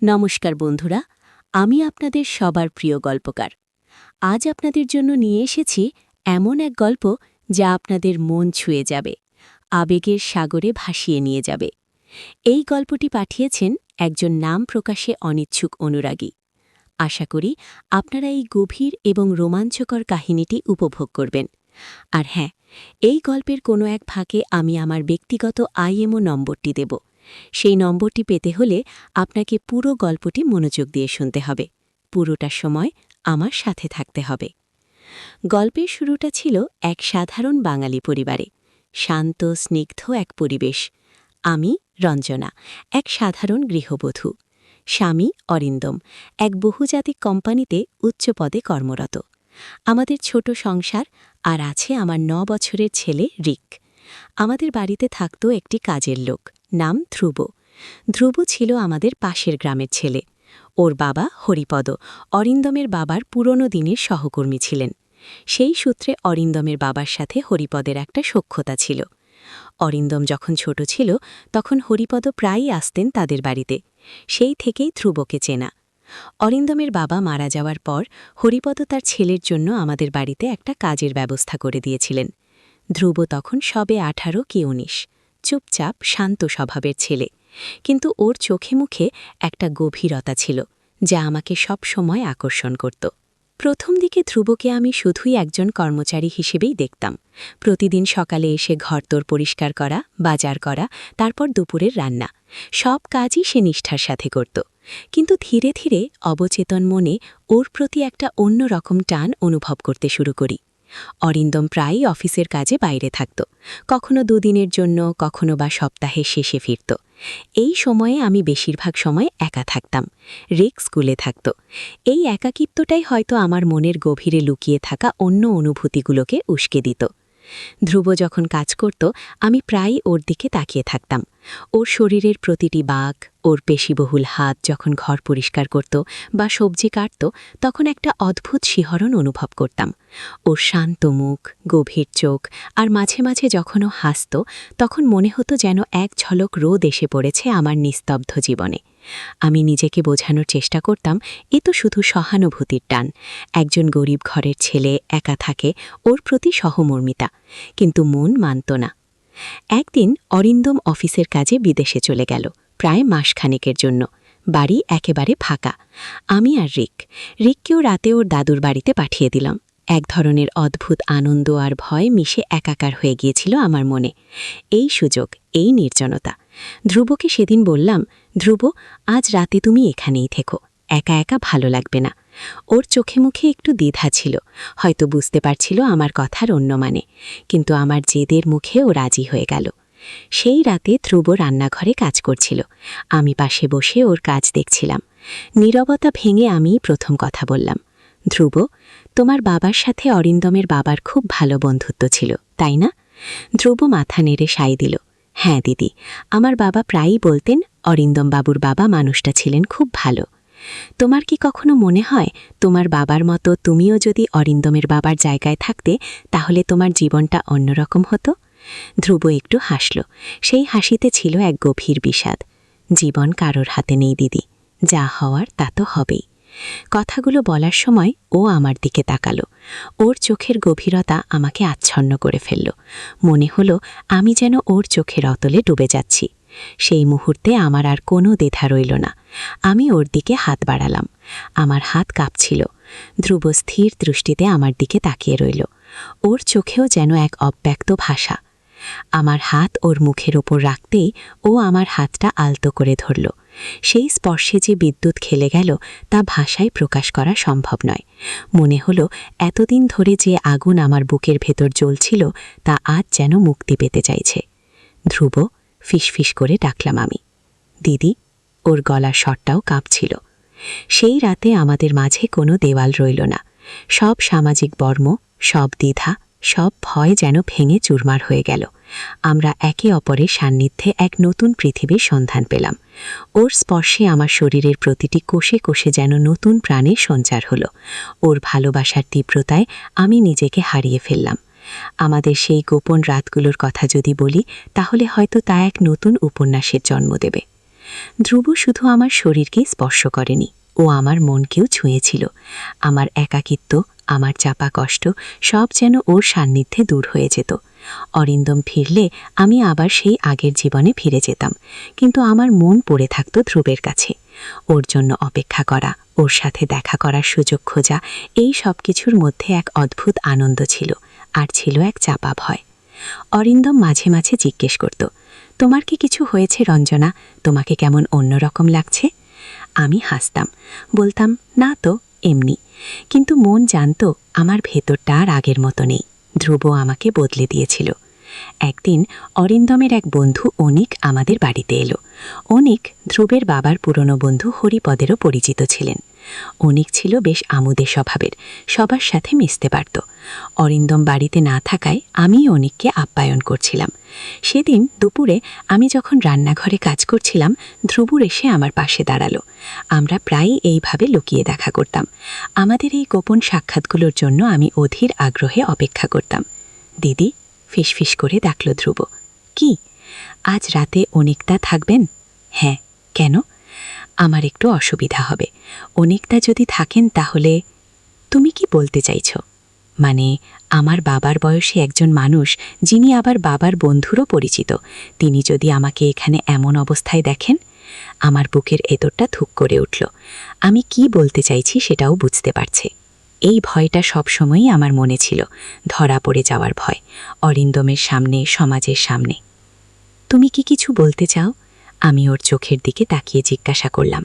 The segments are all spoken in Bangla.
নমস্কার বন্ধুরা, আমি আপনাদের সবার প্রিয় গল্পকার। আজ আপনাদের জন্য নিয়ে এসেছি এমন এক গল্প যা আপনাদের মন ছুঁয়ে যাবে, আবেগের সাগরে ভাসিয়ে নিয়ে যাবে। এই গল্পটি পাঠিয়েছেন একজন নাম প্রকাশে অনিচ্ছুক অনুরাগী। আশা করি আপনারা এই গভীর এবং রোমাঞ্চকর কাহিনীটি উপভোগ করবেন। আর হ্যাঁ, এই গল্পের কোনো এক ফাঁকে আমি আমার ব্যক্তিগত আইএমও নম্বরটি দেব। সেই নম্বরটি পেতে হলে আপনাকে পুরো গল্পটি মনোযোগ দিয়ে শুনতে হবে, পুরোটা সময় আমার সাথে থাকতে হবে। গল্পের শুরুটা ছিল এক সাধারণ বাঙালি পরিবারে, শান্ত স্নিগ্ধ এক পরিবেশ। আমি রঞ্জনা, এক সাধারণ গৃহবধূ। স্বামী অরিন্দম, এক বহুজাতিক কোম্পানিতে উচ্চ পদে কর্মরত। আমাদের ছোট সংসার, আর আছে আমার ৯ বছরের ছেলে রিক। আমাদের বাড়িতে থাকত একটি কাজের লোক, নাম ধ্রুব। ধ্রুব ছিল আমাদের পাশের গ্রামের ছেলে। ওর বাবা হরিপদ অরিন্দমের বাবার পুরনো দিনের সহকর্মী ছিলেন। সেই সূত্রে অরিন্দমের বাবার সাথে হরিপদের একটা সখ্যতা ছিল। অরিন্দম যখন ছোট ছিল তখন হরিপদ প্রায়ই আসতেন তাদের বাড়িতে। সেই থেকেই ধ্রুবকে চেনা। অরিন্দমের বাবা মারা যাওয়ার পর হরিপদ তার ছেলের জন্য আমাদের বাড়িতে একটা কাজের ব্যবস্থা করে দিয়েছিলেন। ধ্রুব তখন সবে ১৮ কি ১৯, চুপচাপ শান্ত স্বভাবের ছেলে, কিন্তু ওর চোখে মুখে একটা গভীরতা ছিল যা আমাকে সব সময় আকর্ষণ করত। প্রথম দিকে ধ্রুবকে আমি শুধুই একজন কর্মচারী হিসেবেই দেখতাম। প্রতিদিন সকালে এসে ঘরদোর পরিষ্কার করা, বাজার করা, তারপর দুপুরের রান্না, সব কাজই সে নিষ্ঠার সাথে করত। কিন্তু ধীরে ধীরে অবচেতন মনে ওর প্রতি একটা অন্যরকম টান অনুভব করতে শুরু করি। অরিন্দম প্রায়ই অফিসের কাজে বাইরে থাকত, কখনো ২ দিনের জন্য, কখনো বা সপ্তাহের শেষে ফিরত। এই সময়ে আমি বেশিরভাগ সময় একা থাকতাম। রিক স্কুলে থাকত। এই একাকিত্বটাই হয়তো আমার মনের গভীরে লুকিয়ে থাকা অন্য অনুভূতিগুলোকে উস্কে দিত। ধ্রুব যখন কাজ করত আমি প্রায়ই ওর দিকে তাকিয়ে থাকতাম। ওর শরীরের প্রতিটি বাঁক, ওর পেশিবহুল হাত যখন ঘর পরিষ্কার করত বা সবজি কাটত, তখন একটা অদ্ভুত শিহরণ অনুভব করতাম। ওর শান্ত মুখ, গভীর চোখ, আর মাঝে মাঝে যখন ও হাসত তখন মনে হতো যেন এক ঝলক রোদ এসে পড়েছে আমার নিস্তব্ধ জীবনে। আমি নিজেকে বোঝানোর চেষ্টা করতাম, এ তো শুধু সহানুভূতির টান, একজন গরিব ঘরের ছেলে একা থাকে, ওর প্রতি সহমর্মিতা। কিন্তু মন মানত না। একদিন অরিন্দম অফিসের কাজে বিদেশে চলে গেল, প্রায় মাসখানেকের জন্য। বাড়ি একেবারে ফাঁকা। আমি আর রিককেও রাতে ওর দাদুর বাড়িতে পাঠিয়ে দিলাম। এক ধরনের অদ্ভুত আনন্দ আর ভয় মিশে একাকার হয়ে গিয়েছিল আমার মনে। এই সুযোগ, এই নির্জনতা। ধ্রুবকে সেদিন বললাম, ধ্রুব, আজ রাতে তুমি এখানেই থেকো, একা একা ভালো লাগবে না। ওর চোখে মুখে একটু দ্বিধা ছিল, হয়তো বুঝতে পারছিল আমার কথার অন্য মানে, কিন্তু আমার জেদের মুখে ও রাজি হয়ে গেল। সেই রাতে ধ্রুব রান্নাঘরে কাজ করছিল, আমি পাশে বসে ওর কাজ দেখছিলাম। নীরবতা ভেঙে আমি প্রথম কথা বললাম, ধ্রুব, তোমার বাবার সাথে অরিন্দমের বাবার খুব ভালো বন্ধুত্ব ছিল, তাই না? ধ্রুব মাথা নেড়ে সায় দিল, হ্যাঁ দিদি, আমার বাবা প্রায়ই বলতেন অরিন্দম বাবুর বাবা মানুষটা ছিলেন খুব ভালো। তোমার কি কখনো মনে হয় তোমার বাবার মতো তুমিও যদি অরিন্দমের বাবার জায়গায় থাকতে তাহলে তোমার জীবনটা অন্যরকম হতো? ধ্রুব একটু হাসল, সেই হাসিতে ছিল এক গভীর বিষাদ। জীবন কারোর হাতে নেই দিদি, যা হওয়ার তা তো হবেই। কথাগুলো বলার সময় ও আমার দিকে তাকালো। ওর চোখের গভীরতা আমাকে আচ্ছন্ন করে ফেলল। মনে হলো আমি যেন ওর চোখের অতলে ডুবে যাচ্ছি। সেই মুহূর্তে আমার আর কোনো দ্বিধা রইল না। আমি ওর দিকে হাত বাড়ালাম। আমার হাত কাঁপছিল। ধ্রুব স্থির দৃষ্টিতে আমার দিকে তাকিয়ে রইল। ওর চোখেও যেন এক অব্যক্ত ভাষা। আমার হাত ওর মুখের ওপর রাখতেই ও আমার হাতটা আলতো করে ধরল। সেই স্পর্শে যে বিদ্যুৎ খেলে গেল তা ভাষায় প্রকাশ করা সম্ভব নয়। মনে হলো এতদিন ধরে যে আগুন আমার বুকের ভেতর জ্বলছিল তা আজ যেন মুক্তি পেতে চাইছে। ধ্রুব, ফিসফিস করে ডাকলাম আমি। দিদি। ওর গলার স্বরটাও কাঁপছিল। সেই রাতে আমাদের মাঝে কোনো দেওয়াল রইল না। সব সামাজিক বর্ম, সব দ্বিধা, সব ভয় যেন ভেঙে চুরমার হয়ে গেল। আমরা একে অপরের সান্নিধ্যে এক নতুন পৃথিবীর সন্ধান পেলাম। ওর স্পর্শে আমার শরীরের প্রতিটি কোষে কোষে যেন নতুন প্রাণের সঞ্চার হলো। ওর ভালোবাসার তীব্রতায় আমি নিজেকে হারিয়ে ফেললাম। আমাদের সেই গোপন রাতগুলোর কথা যদি বলি তাহলে হয়তো তা এক নতুন উপন্যাসের জন্ম দেবে। ধ্রুব শুধু আমার শরীরকেই স্পর্শ করেনি, ও আমার মনকেও ছুঁয়েছিল। আমার একাকিত্ব, আমার চাপা কষ্ট সব যেন ওর সান্নিধ্যে দূর হয়ে যেত। অরিন্দম ফিরলে আমি আবার সেই আগের জীবনে ফিরে যেতাম, কিন্তু আমার মন পড়ে থাকত ধ্রুবের কাছে। ওর জন্য অপেক্ষা করা, ওর সাথে দেখা করার সুযোগ খোঁজা, এই সব কিছুর মধ্যে এক অদ্ভুত আনন্দ ছিল, আর ছিল এক চাপা ভয়। অরিন্দম মাঝে মাঝে জিজ্ঞেস করত, তোমার কি কিছু হয়েছে রঞ্জনা? তোমাকে কেমন অন্যরকম লাগছে? আমি হাসতাম, বলতাম, না তো, এমনি। কিন্তু মন জানত আমার ভেতরটা আর আগের মতো নেই। ধ্রুব আমাকে বদলে দিয়েছিল। একদিন অরিন্দমের এক বন্ধু অনিক আমাদের বাড়িতে এলো। অনিক ধ্রুবের বাবার পুরনো বন্ধু হরিপদেরও পরিচিত ছিলেন। অনিক ছিল বেশ আমোদে স্বভাবের, সবার সাথে মিশতে পারত। অরিন্দম বাড়িতে না থাকায় আমি অনিককে আপ্যায়ন করছিলাম। সেদিন দুপুরে আমি যখন রান্নাঘরে কাজ করছিলাম, ধ্রুব এসে আমার পাশে দাঁড়ালো। আমরা প্রায়ই এইভাবে লুকিয়ে দেখা করতাম। আমাদের এই গোপন সাক্ষাৎগুলোর জন্য আমি অধীর আগ্রহে অপেক্ষা করতাম। দিদি, ফিসফিস করে ডাকল ধ্রুব। কি? আজ রাতে অনিকদা থাকবেন? হ্যাঁ। কেন? আমার একটু অসুবিধা হবে। অনিকদা যদি থাকেন তাহলে। তুমি কি বলতে চাইছ? মানে, আমার বাবার বয়সী একজন মানুষ, যিনি আবার বাবার বন্ধুরও পরিচিত, তিনি যদি আমাকে এখানে এমন অবস্থায় দেখেন। আমার বুকের এতরটা থুক করে উঠল। আমি কি বলতে চাইছি সেটাও বুঝতে পারছে। এই ভয়টা সবসময়ই আমার মনে ছিল, ধরা পড়ে যাওয়ার ভয়, অরিন্দমের সামনে, সমাজের সামনে। তুমি কি কিছু বলতে চাও? আমি ওর চোখের দিকে তাকিয়ে জিজ্ঞাসা করলাম।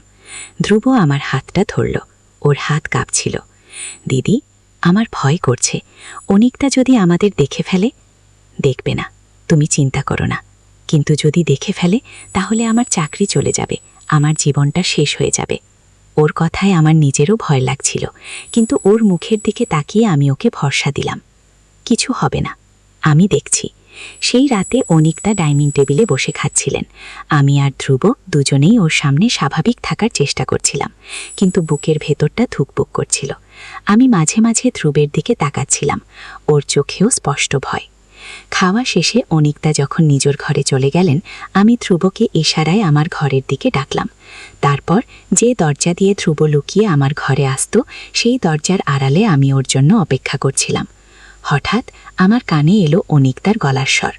ধ্রুব আমার হাতটা ধরল। ওর হাত কাঁপছিল। দিদি, আমার ভয় করছে। অনিকদা যদি আমাদের দেখে ফেলে? দেখবে না, তুমি চিন্তা করো না। কিন্তু যদি দেখে ফেলে তাহলে আমার চাকরি চলে যাবে, আমার জীবনটা শেষ হয়ে যাবে। ওর কথায় আমার নিজেরও ভয় লাগছিল, কিন্তু ওর মুখের দিকে তাকিয়ে আমি ওকে ভরসা দিলাম। কিছু হবে না, আমি দেখছি। সেই রাতে অনিকদা ডাইনিং টেবিলে বসে খাচ্ছিলেন। আমি আর ধ্রুব দুজনেই ওর সামনে স্বাভাবিক থাকার চেষ্টা করছিলাম, কিন্তু বুকের ভেতরটা ধুকপুক করছিল। আমি মাঝে মাঝে ধ্রুবের দিকে তাকাচ্ছিলাম, ওর চোখেও স্পষ্ট ভয়। খাওয়া শেষে অনিকদা যখন নিজের ঘরে চলে গেলেন, আমি ধ্রুবকে ইশারায় আমার ঘরের দিকে ডাকলাম। তারপর যে দরজা দিয়ে ধ্রুব লুকিয়ে আমার ঘরে আসত, সেই দরজার আড়ালে আমি ওর জন্য অপেক্ষা করছিলাম। হঠাৎ আমার কানে এলো অনিকদার গলার স্বর।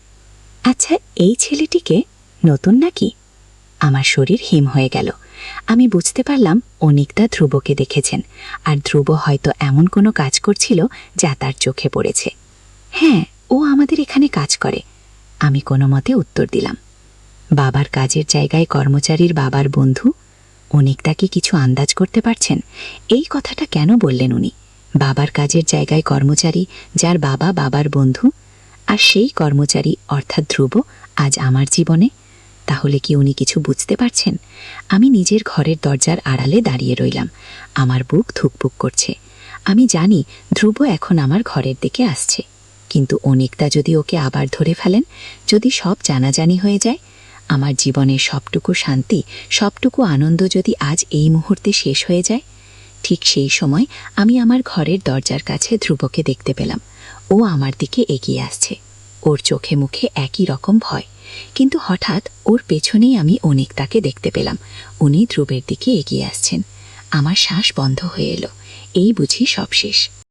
আচ্ছা, এই ছেলেটিকে নতুন নাকি? আমার শরীর হিম হয়ে গেল। আমি বুঝতে পারলাম অনিকদা ধ্রুবকে দেখেছেন, আর ধ্রুব হয়তো এমন কোনো কাজ করছিল যা তার চোখে পড়েছে। হ্যাঁ, ও আমাদের এখানে কাজ করে, আমি কোনো মতে উত্তর দিলাম। বাবার কাজের জায়গায় কর্মচারীর বাবার বন্ধু? অনিকদা কি কিছু আন্দাজ করতে পারছেন? এই কথাটা কেন বললেন উনি? বাবার কাজের জায়গায় কর্মচারী, যার বাবা বাবার বন্ধু, আর সেই কর্মচারী অর্থাৎ ধ্রুব আজ আমার জীবনে। তাহলে কি উনি কিছু বুঝতে পারছেন? আমি নিজের ঘরের দরজার আড়ালে দাঁড়িয়ে রইলাম। আমার বুক ধুকপুক করছে। আমি জানি ধ্রুব এখন আমার ঘরের দিকে আসছে, কিন্তু অনিকদা যদি ওকে আবার ধরে ফেলেন, যদি সব জানাজানি হয়ে যায়, আমার জীবনের সবটুকু শান্তি, সবটুকু আনন্দ যদি আজ এই মুহূর্তে শেষ হয়ে যায়। ঠিক সেই সময় আমি আমার ঘরের দরজার কাছে ধ্রুবকে দেখতে পেলাম। ও আমার দিকে এগিয়ে আসছে। ওর চোখে মুখে একই রকম ভয়, কিন্তু হঠাৎ ওর পেছনেই আমি অনিকদাকে দেখতে পেলাম। উনি ধ্রুবের দিকে এগিয়ে আসছেন। আমার শ্বাস বন্ধ হয়ে এলো। এই বুঝি সব শেষ।